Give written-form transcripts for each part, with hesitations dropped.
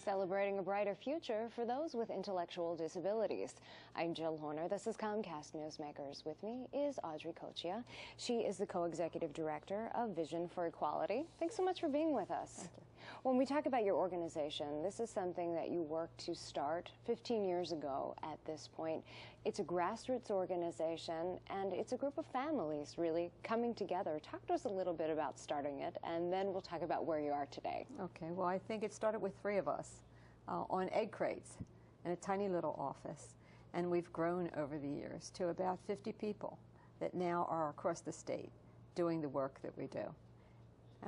celebrating a brighter future for those with intellectual disabilities. I'm Jill Horner. This is Comcast Newsmakers. With me is Audrey Coccia. She is the co-executive director of Vision for Equality. Thanks so much for being with us. Thank you. When we talk about your organization, this is something that you worked to start 15 years ago at this point. It's a grassroots organization, and it's a group of families really coming together. Talk to us a little bit about starting it, and then we'll talk about where you are today. Okay, well, I think it started with 3 of us on egg crates in a tiny little office, and we've grown over the years to about 50 people that now are across the state doing the work that we do.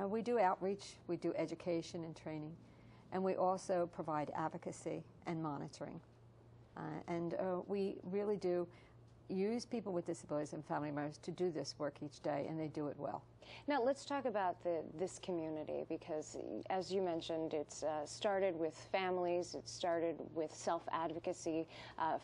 We do outreach, we do education and training, and we also provide advocacy and monitoring. We really do use people with disabilities and family members to do this work each day, and they do it well. Now let's talk about this community, because as you mentioned, it's started with families, it started with self-advocacy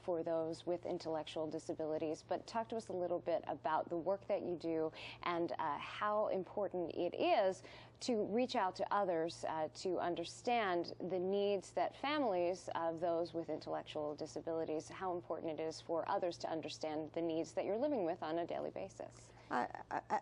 for those with intellectual disabilities. But talk to us a little bit about the work that you do and how important it is to reach out to others to understand the needs that families of those with intellectual disabilities, how important it is for others to understand the needs that you're living with on a daily basis.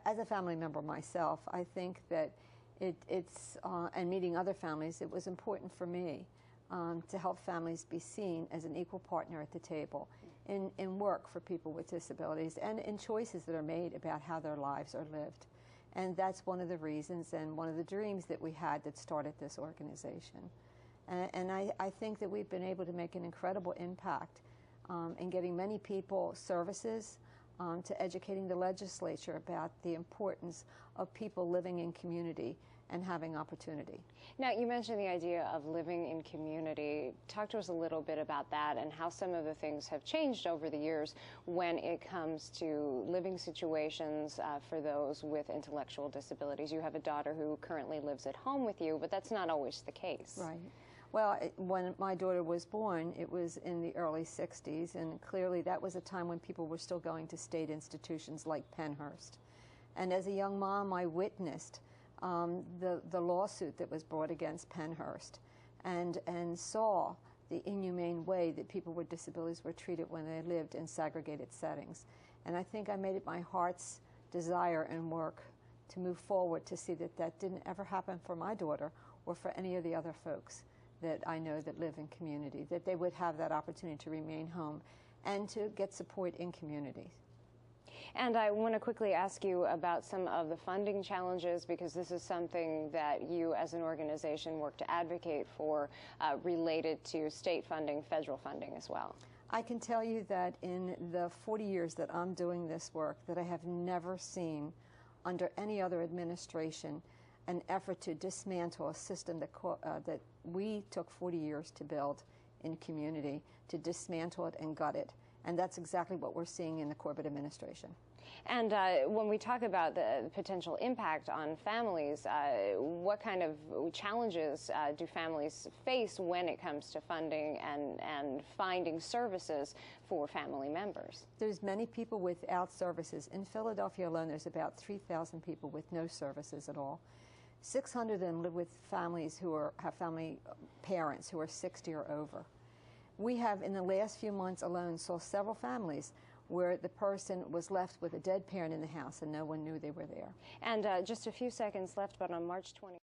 As a family member myself, I think that and meeting other families, it was important for me to help families be seen as an equal partner at the table in work for people with disabilities and in choices that are made about how their lives are lived. And that's one of the reasons and one of the dreams that we had that started this organization. And I think that we've been able to make an incredible impact in getting many people services, to educating the legislature about the importance of people living in community and having opportunity. Now, you mentioned the idea of living in community. Talk to us a little bit about that and how some of the things have changed over the years when it comes to living situations for those with intellectual disabilities. You have a daughter who currently lives at home with you, but that's not always the case. Right. Well, when my daughter was born, it was in the early 60s, and clearly that was a time when people were still going to state institutions like Pennhurst. And as a young mom, I witnessed the lawsuit that was brought against Pennhurst and saw the inhumane way that people with disabilities were treated when they lived in segregated settings. And I think I made it my heart's desire and work to move forward to see that that didn't ever happen for my daughter or for any of the other folks that I know that live in community, that they would have that opportunity to remain home and to get support in communities. And I want to quickly ask you about some of the funding challenges, because this is something that you as an organization work to advocate for related to state funding, federal funding as well. I can tell you that in the 40 years that I'm doing this work, that I have never seen under any other administration an effort to dismantle a system that we took 40 years to build in community, to dismantle it and gut it. And that's exactly what we're seeing in the Corbett administration. And when we talk about the potential impact on families, what kind of challenges do families face when it comes to funding and finding services for family members? There's many people without services. In Philadelphia alone, there's about 3,000 people with no services at all. 600 of them live with families who have family parents who are 60 or over. We have, in the last few months alone, saw several families where the person was left with a dead parent in the house and no one knew they were there. And just a few seconds left, but on March 20th.